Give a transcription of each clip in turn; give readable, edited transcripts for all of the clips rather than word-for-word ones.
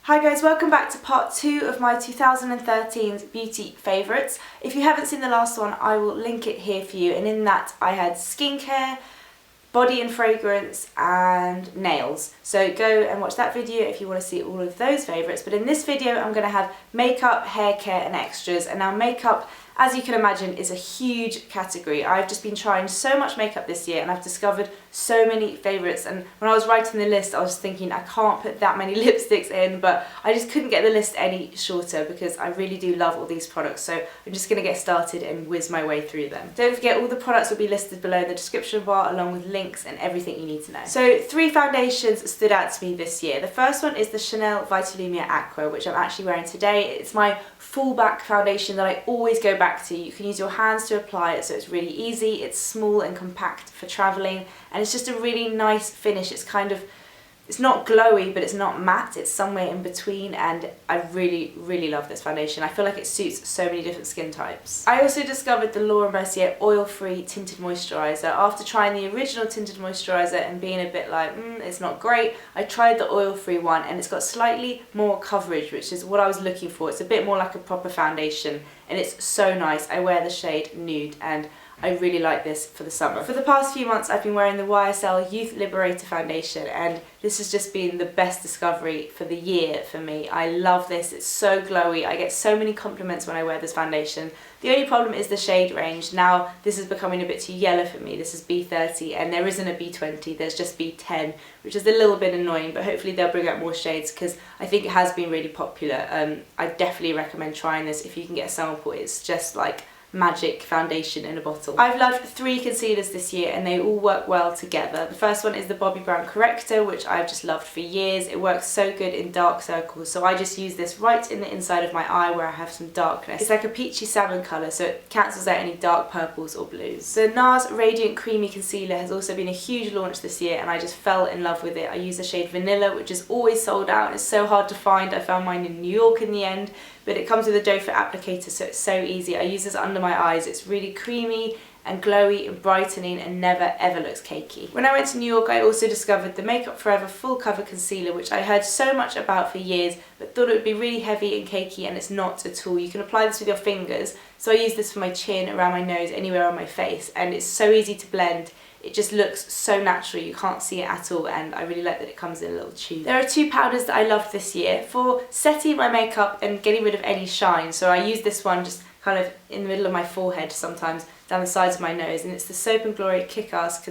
Hi guys, welcome back to part 2 of my 2013 beauty favourites. If you haven't seen the last one, I will link it here for you, and in that I had skincare, body and fragrance and nails. So go and watch that video if you want to see all of those favourites. But in this video I'm going to have makeup, hair care and extras. And now makeup, as you can imagine, is a huge category. I've just been trying so much makeup this year and I've discovered so many favourites, and when I was writing the list I was thinking I can't put that many lipsticks in, but I just couldn't get the list any shorter because I really do love all these products. So I'm just going to get started and whiz my way through them. Don't forget, all the products will be listed below in the description bar along with links and everything you need to know. So 3 foundations stood out to me this year. The first one is the Chanel Vitalumia Aqua, which I'm actually wearing today. It's my fallback foundation that I always go back to. You can use your hands to apply it, so it's really easy, it's small and compact for travelling, and it's just a really nice finish. It's not glowy, but it's not matte, it's somewhere in between, and I really love this foundation. I feel like it suits so many different skin types. I also discovered the Laura Mercier oil-free tinted moisturiser. After trying the original tinted moisturiser and being a bit like, it's not great, I tried the oil-free one, and it's got slightly more coverage, which is what I was looking for. It's a bit more like a proper foundation, and it's so nice. I wear the shade Nude, and I really like this for the summer. For the past few months I've been wearing the YSL Youth Liberator foundation, and this has just been the best discovery for the year for me. I love this, it's so glowy. I get so many compliments when I wear this foundation. The only problem is the shade range. Now this is becoming a bit too yellow for me. This is B30 and there isn't a B20, there's just B10, which is a little bit annoying, but hopefully they'll bring out more shades because I think it has been really popular. I definitely recommend trying this if you can get a sample. It's just like magic foundation in a bottle. I've loved 3 concealers this year and they all work well together. The first one is the Bobbi Brown Corrector, which I've just loved for years. It works so good in dark circles, so I just use this right in the inside of my eye where I have some darkness. It's like a peachy salmon colour, so it cancels out any dark purples or blues. The NARS Radiant Creamy Concealer has also been a huge launch this year and I just fell in love with it. I use the shade Vanilla, which is always sold out and it's so hard to find. I found mine in New York in the end, but it comes with a doe foot applicator, so it's so easy. I use this under my eyes. It's really creamy and glowy and brightening and never ever looks cakey. When I went to New York I also discovered the Makeup Forever Full Cover Concealer, which I heard so much about for years but thought it would be really heavy and cakey, and it's not at all. You can apply this with your fingers, so I use this for my chin, around my nose, anywhere on my face, and it's so easy to blend. It just looks so natural, you can't see it at all, and I really like that it comes in a little tube. There are 2 powders that I loved this year for setting my makeup and getting rid of any shine. So I use this one just kind of in the middle of my forehead, sometimes down the sides of my nose, and it's the Soap and Glory Kick-Ass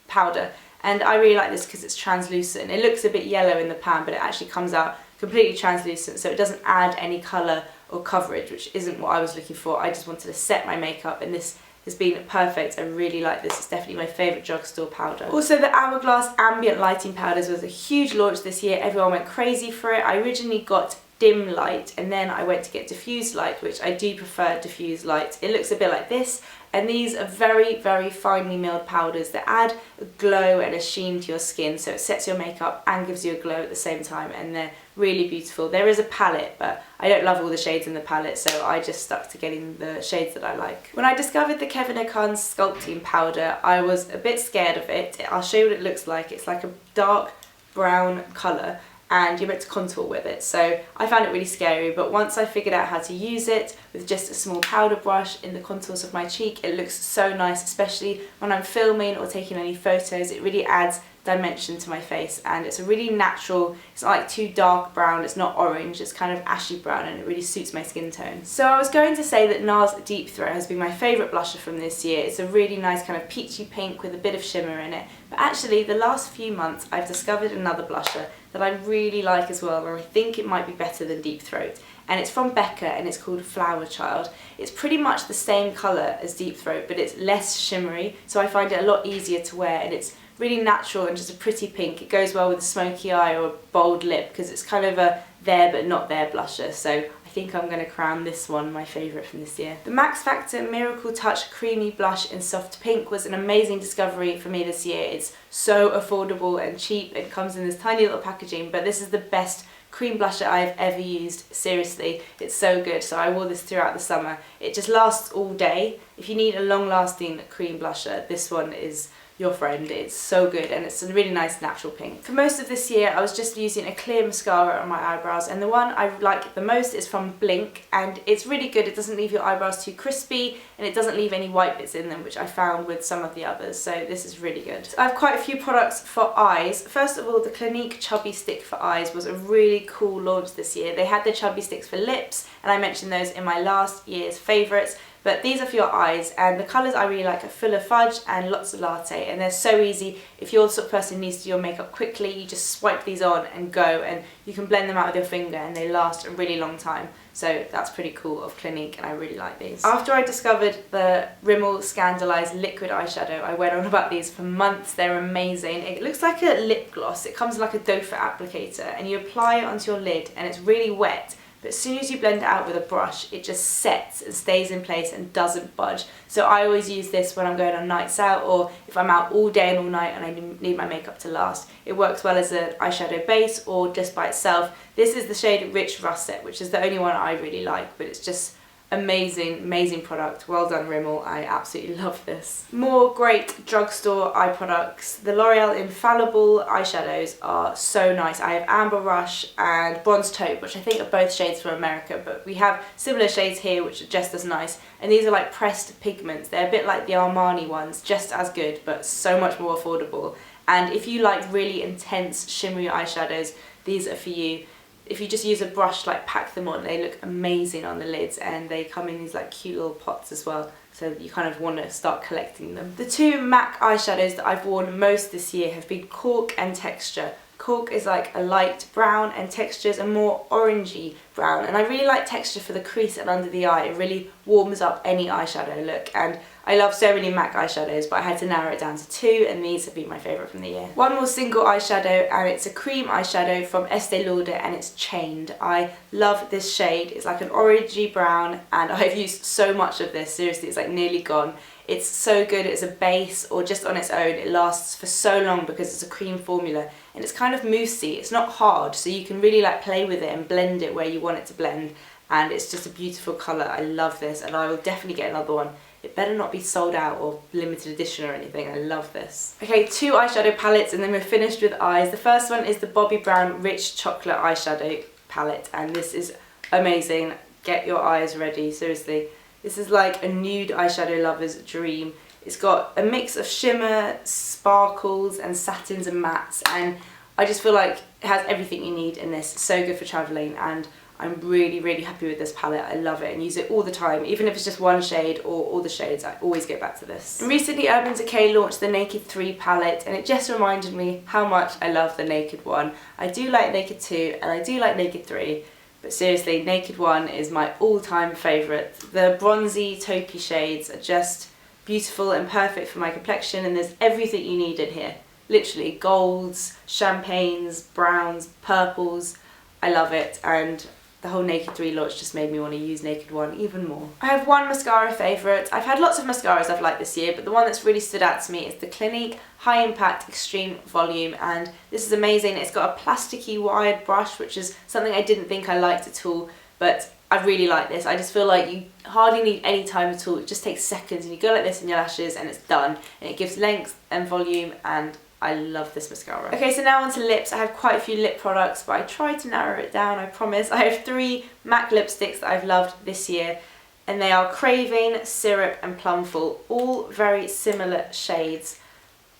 powder. And I really like this because it's translucent. It looks a bit yellow in the pan, but it actually comes out completely translucent, so it doesn't add any colour or coverage, which isn't what I was looking for. I just wanted to set my makeup, and this has been perfect. I really like this. It's definitely my favourite drugstore powder. Also, the Hourglass Ambient Lighting Powders was a huge launch this year. Everyone went crazy for it. I originally got dim light and then I went to get diffused light, which I do prefer diffused light. It looks a bit like this, and these are very finely milled powders that add a glow and a sheen to your skin, so it sets your makeup and gives you a glow at the same time, and they're really beautiful. There is a palette, but I don't love all the shades in the palette, so I just stuck to getting the shades that I like. When I discovered the Kevyn Aucoin's Sculpting powder, I was a bit scared of it. I'll show you what it looks like. It's like a dark brown colour, and you're meant to contour with it, so I found it really scary, but once I figured out how to use it with just a small powder brush in the contours of my cheek, it looks so nice, especially when I'm filming or taking any photos. It really adds dimension to my face, and it's a really natural, it's not like too dark brown, it's not orange, it's kind of ashy brown, and it really suits my skin tone. So I was going to say that NARS Deep Throat has been my favourite blusher from this year. It's a really nice kind of peachy pink with a bit of shimmer in it, but actually the last few months I've discovered another blusher that I really like as well, where I think it might be better than Deep Throat, and it's from Becca and it's called Flower Child. It's pretty much the same colour as Deep Throat, but it's less shimmery, so I find it a lot easier to wear, and it's really natural and just a pretty pink. It goes well with a smoky eye or a bold lip because it's kind of a there but not there blusher, so I think I'm going to crown this one my favourite from this year. The Max Factor Miracle Touch Creamy Blush in Soft Pink was an amazing discovery for me this year. It's so affordable and cheap. It comes in this tiny little packaging, but this is the best cream blusher I've ever used. Seriously, it's so good. So I wore this throughout the summer. It just lasts all day. If you need a long-lasting cream blusher, this one is your friend. It's so good, and it's a really nice natural pink. For most of this year I was just using a clear mascara on my eyebrows, and the one I like the most is from Blink, and it's really good. It doesn't leave your eyebrows too crispy, and it doesn't leave any white bits in them, which I found with some of the others, so this is really good. I have quite a few products for eyes. First of all, the Clinique Chubby Stick for eyes was a really cool launch this year. They had the chubby sticks for lips, and I mentioned those in my last year's favourites. But these are for your eyes, and the colours I really like are Full of Fudge and Lots of Latte, and they're so easy. If you're the sort of person who needs to do your makeup quickly, you just swipe these on and go, and you can blend them out with your finger and they last a really long time. So that's pretty cool of Clinique, and I really like these. After I discovered the Rimmel Scandalised liquid eyeshadow, I went on about these for months. They're amazing. It looks like a lip gloss. It comes in like a doe foot applicator, and you apply it onto your lid, and it's really wet. But as soon as you blend it out with a brush, it just sets and stays in place and doesn't budge. So I always use this when I'm going on nights out, or if I'm out all day and all night and I need my makeup to last. It works well as an eyeshadow base or just by itself. This is the shade Rich Russet, which is the only one I really like, but it's just amazing product. Well done, Rimmel. I absolutely love this. More great drugstore eye products. The L'Oreal Infallible eyeshadows are so nice. I have Amber Rush and Bronze Taupe, which I think are both shades from America, but we have similar shades here which are just as nice, and these are like pressed pigments. They're a bit like the Armani ones, just as good but so much more affordable. And if you like really intense shimmery eyeshadows, these are for you. If you just use a brush, like pack them on, they look amazing on the lids, and they come in these like cute little pots as well, so you kind of want to start collecting them. The two MAC eyeshadows that I've worn most this year have been Cork and Texture. Cork is like a light brown and Texture is a more orangey brown, and I really like Texture for the crease and under the eye. It really warms up any eyeshadow look, and I love so many MAC eyeshadows, but I had to narrow it down to two, and these have been my favourite from the year. One more single eyeshadow, and it's a cream eyeshadow from Estee Lauder, and it's Chained. I love this shade. It's like an orangey brown, and I've used so much of this. Seriously, it's like nearly gone. It's so good as a base or just on its own. It lasts for so long because it's a cream formula, and it's kind of moussey. It's not hard, so you can really like play with it and blend it where you want it to blend, and it's just a beautiful colour. I love this, and I will definitely get another one. It better not be sold out or limited edition or anything. I love this. Okay, two eyeshadow palettes, and then we're finished with eyes. The first one is the Bobbi Brown Rich Chocolate Eyeshadow Palette, and this is amazing. Get your eyes ready, seriously. This is like a nude eyeshadow lover's dream. It's got a mix of shimmer, sparkles, and satins and mattes, and I just feel like it has everything you need in this. It's so good for travelling, and I'm really happy with this palette. I love it and use it all the time, even if it's just one shade or all the shades. I always get back to this. And recently Urban Decay launched the Naked 3 palette, and it just reminded me how much I love the Naked 1. I do like Naked 2 and I do like Naked 3, but seriously, Naked 1 is my all-time favourite. The bronzy taupey shades are just beautiful and perfect for my complexion, and there's everything you need in here. Literally, golds, champagnes, browns, purples. I love it, and the whole Naked 3 launch just made me want to use Naked 1 even more. I have one mascara favourite. I've had lots of mascaras I've liked this year, but the one that's really stood out to me is the Clinique High Impact Extreme Volume, and this is amazing. It's got a plasticky wired brush, which is something I didn't think I liked at all, but I really like this. I just feel like you hardly need any time at all. It just takes seconds, and you go like this in your lashes and it's done, and it gives length and volume, and I love this mascara. Okay, so now on to lips. I have quite a few lip products, but I tried to narrow it down, I promise. I have 3 MAC lipsticks that I've loved this year, and they are Craving, Syrup and Plumful, all very similar shades.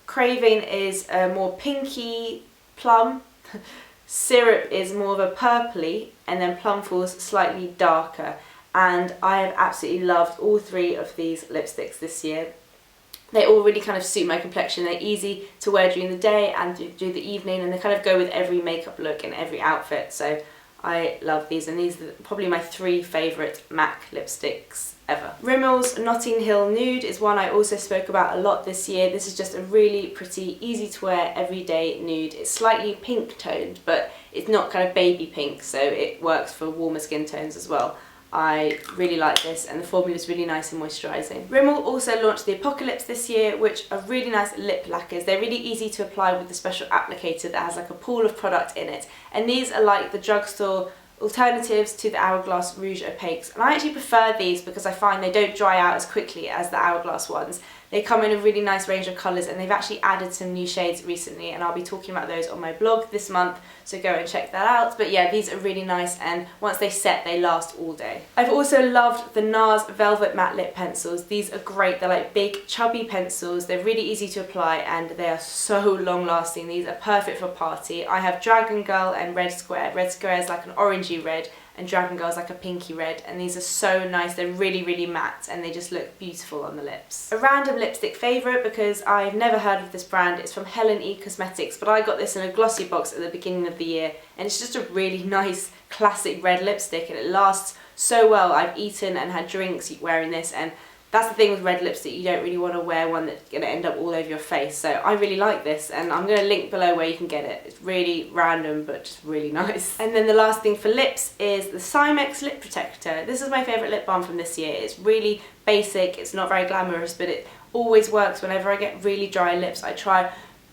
Craving is a more pinky plum, Syrup is more of a purpley, and then Plumful's slightly darker, and I have absolutely loved all 3 of these lipsticks this year. They all really kind of suit my complexion. They're easy to wear during the day and through the evening, and they kind of go with every makeup look and every outfit, so I love these, and these are probably my 3 favourite MAC lipsticks ever. Rimmel's Notting Hill Nude is one I also spoke about a lot this year. This is just a really pretty, easy to wear, everyday nude. It's slightly pink toned, but it's not kind of baby pink, so it works for warmer skin tones as well. I really like this, and the formula is really nice and moisturising. Rimmel also launched the Apocalypse this year, which are really nice lip lacquers. They're really easy to apply with the special applicator that has like a pool of product in it, and these are like the drugstore alternatives to the Hourglass Rouge Opaques, and I actually prefer these because I find they don't dry out as quickly as the Hourglass ones. They come in a really nice range of colours, and they've actually added some new shades recently, and I'll be talking about those on my blog this month, so go and check that out. But yeah, these are really nice, and once they set, they last all day. I've also loved the NARS Velvet Matte Lip Pencils. These are great. They're like big chubby pencils. They're really easy to apply, and they are so long lasting. These are perfect for a party. I have Dragon Girl and Red Square. Red Square is like an orangey red, and Dragon Girl is like a pinky red, and these are so nice. They're really, really matte, and they just look beautiful on the lips. A random lipstick favourite, because I've never heard of this brand, it's from Helen E Cosmetics, but I got this in a glossy box at the beginning of the year, and it's just a really nice classic red lipstick, and it lasts so well. I've eaten and had drinks wearing this, and that's the thing with red lipstick, you don't really want to wear one that's going to end up all over your face. So I really like this, and I'm going to link below where you can get it. It's really random, but just really nice. And then the last thing for lips is the Cymex Lip Protector. This is my favourite lip balm from this year. It's really basic, it's not very glamorous, but it always works whenever I get really dry lips. I try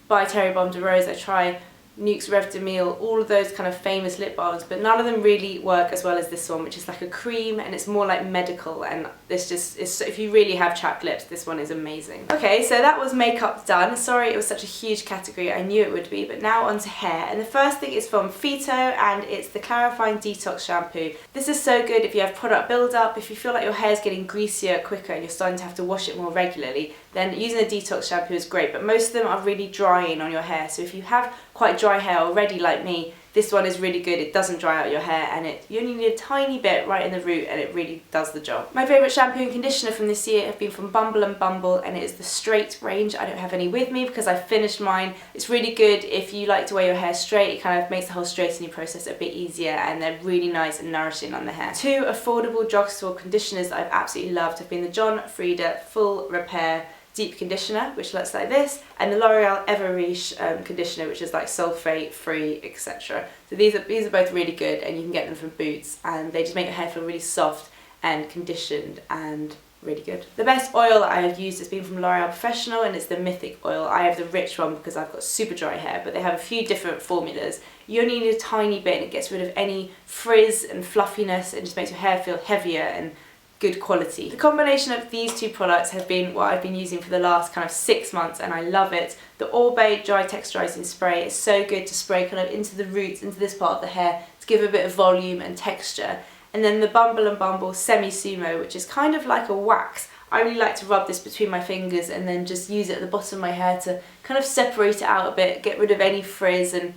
By Terry Bombe de Rose, I try Nuxe Rev de Mille, all of those kind of famous lip balms, but none of them really work as well as this one, which is like a cream, and it's more like medical, and this just is, if you really have chapped lips, this one is amazing. Okay, so that was makeup done. Sorry it was such a huge category, I knew it would be, but now on to hair. And the first thing is from Phyto, and it's the Clarifying Detox Shampoo. This is so good if you have product build-up, if you feel like your hair is getting greasier quicker and you're starting to have to wash it more regularly, then using a detox shampoo is great, but most of them are really drying on your hair. So if you have quite dry hair already like me, this one is really good. It doesn't dry out your hair, and you only need a tiny bit right in the root, and it really does the job. My favourite shampoo and conditioner from this year have been from Bumble and Bumble, and it is the straight range. I don't have any with me because I finished mine. It's really good if you like to wear your hair straight. It kind of makes the whole straightening process a bit easier, and they're really nice and nourishing on the hair. Two affordable drugstore conditioners that I've absolutely loved have been the John Frieda Full Repair Deep Conditioner, which looks like this, and the L'Oreal Everriche conditioner, which is like sulfate free, etc. So these are both really good, and you can get them from Boots, and they just make your hair feel really soft and conditioned and really good. The best oil that I have used has been from L'Oreal Professional, and it's the Mythic oil. I have the rich one because I've got super dry hair, but they have a few different formulas. You only need a tiny bit, and it gets rid of any frizz and fluffiness, and just makes your hair feel heavier and good quality. The combination of these two products have been what I've been using for the last kind of 6 months, and I love it. The Orbe Dry Texturizing Spray is so good to spray kind of into the roots, into this part of the hair, to give a bit of volume and texture. And then the Bumble and Bumble Semi Sumo, which is kind of like a wax. I really like to rub this between my fingers and then just use it at the bottom of my hair to kind of separate it out a bit, get rid of any frizz, and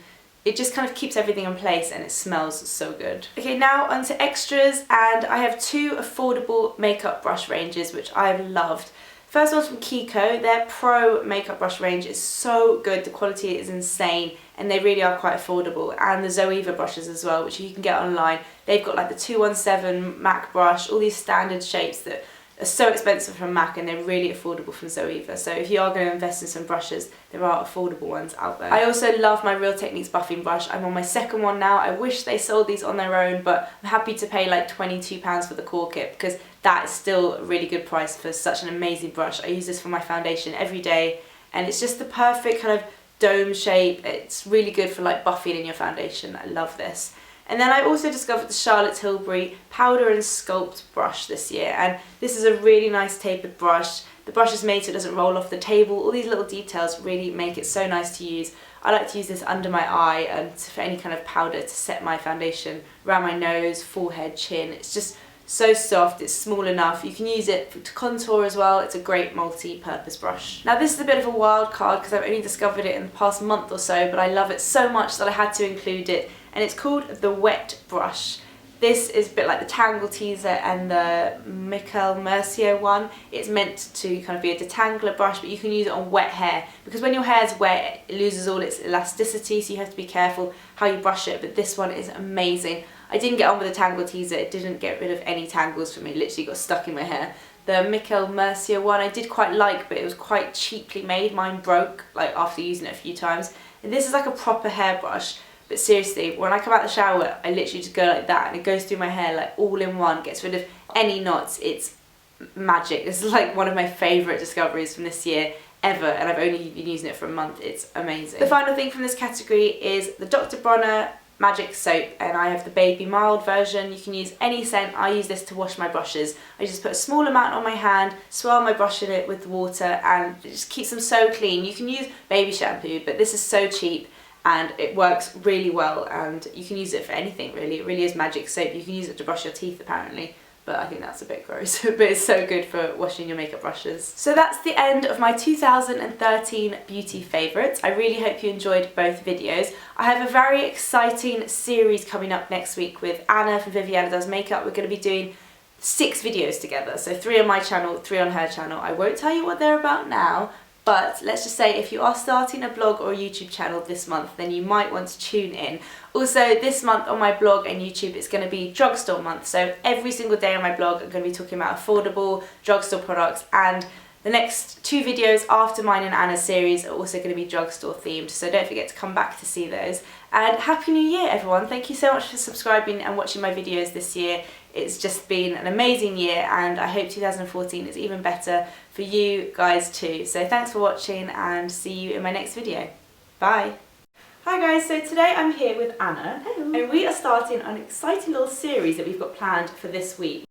it just kind of keeps everything in place, and it smells so good. Okay, now onto extras, and I have two affordable makeup brush ranges which I've loved. First one's from Kiko. Their Pro makeup brush range is so good, the quality is insane, and they really are quite affordable. And the Zoeva brushes as well, which you can get online. They've got like the 217 MAC brush, all these standard shapes that are so expensive from MAC, and they're really affordable from Zoeva. So if you are going to invest in some brushes, there are affordable ones out there. I also love my Real Techniques buffing brush. I'm on my second one now. I wish they sold these on their own, but I'm happy to pay like £22 for the core kit, because that is still a really good price for such an amazing brush. I use this for my foundation every day, and it's just the perfect kind of dome shape. It's really good for like buffing in your foundation. I love this. And then I also discovered the Charlotte Tilbury Powder and Sculpt brush this year, and this is a really nice tapered brush. The brush is made so it doesn't roll off the table. All these little details really make it so nice to use. I like to use this under my eye and for any kind of powder to set my foundation around my nose, forehead, chin. It's just so soft, it's small enough. You can use it to contour as well. It's a great multi-purpose brush. Now this is a bit of a wild card because I've only discovered it in the past month or so, but I love it so much that I had to include it, and it's called the Wet Brush. This is a bit like the Tangle Teaser and the Michael Mercier one. It's meant to kind of be a detangler brush, but you can use it on wet hair, because when your hair is wet it loses all its elasticity, so you have to be careful how you brush it, but this one is amazing. I didn't get on with the Tangle Teaser, it didn't get rid of any tangles for me, it literally got stuck in my hair. The Michael Mercier one I did quite like, but it was quite cheaply made. Mine broke like after using it a few times. And this is like a proper hairbrush. But seriously, when I come out the shower, I literally just go like that, and it goes through my hair like all in one, gets rid of any knots. It's magic. This is like one of my favourite discoveries from this year ever, and I've only been using it for a month. It's amazing. The final thing from this category is the Dr. Bronner Magic Soap, and I have the Baby Mild version. You can use any scent. I use this to wash my brushes. I just put a small amount on my hand, swirl my brush in it with the water, and it just keeps them so clean. You can use baby shampoo, but this is so cheap and it works really well, and you can use it for anything really. It really is magic soap. You can use it to brush your teeth apparently, but I think that's a bit gross. But it's so good for washing your makeup brushes. So that's the end of my 2013 beauty favourites. I really hope you enjoyed both videos. I have a very exciting series coming up next week with Anna from Viviana Does Makeup. We're going to be doing 6 videos together, so 3 on my channel, 3 on her channel. I won't tell you what they're about now, but let's just say if you are starting a blog or a YouTube channel this month, then you might want to tune in. Also, this month on my blog and YouTube, it's going to be drugstore month. So every single day on my blog, I'm going to be talking about affordable drugstore products, and the next 2 videos after mine and Anna's series are also going to be drugstore themed. So don't forget to come back to see those. And Happy New Year, everyone. Thank you so much for subscribing and watching my videos this year. It's just been an amazing year, and I hope 2014 is even better for you guys too. So thanks for watching, and see you in my next video. Bye. Hi guys, so today I'm here with Anna. Hello. And we are starting an exciting little series that we've got planned for this week.